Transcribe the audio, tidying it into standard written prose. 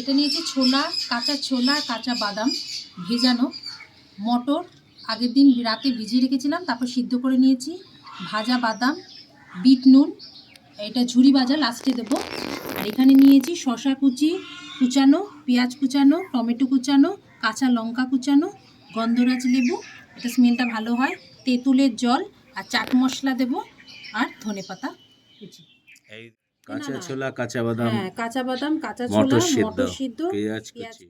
এটা নিয়েছি ছোলা, কাঁচা ছোলা, কাঁচা বাদাম ভেজানো, মটর আগের দিন রাতে ভিজিয়ে রেখেছিলাম, তারপর সিদ্ধ করে নিয়েছি, ভাজা বাদাম, বিট নুন, এটা ঝুরি ভাজা লাস্টে দেবো। আর এখানে নিয়েছি শসা কুচানো, পেঁয়াজ কুচানো, টমেটো কুচানো, কাঁচা লঙ্কা কুচানো, গন্ধরাজ লেবু, এটা স্মেলটা ভালো হয়, তেঁতুলের জল, আর চাট মশলা দেবো, আর ধনেপাতা কুচি। কাঁচা ছোলা, কাঁচা বাদাম, হ্যাঁ, কাঁচা বাদাম, কাঁচা ছোলা, মটর সিদ্ধ, মটর সিদ্ধ, পেঁয়াজ পেঁয়াজ কুচি।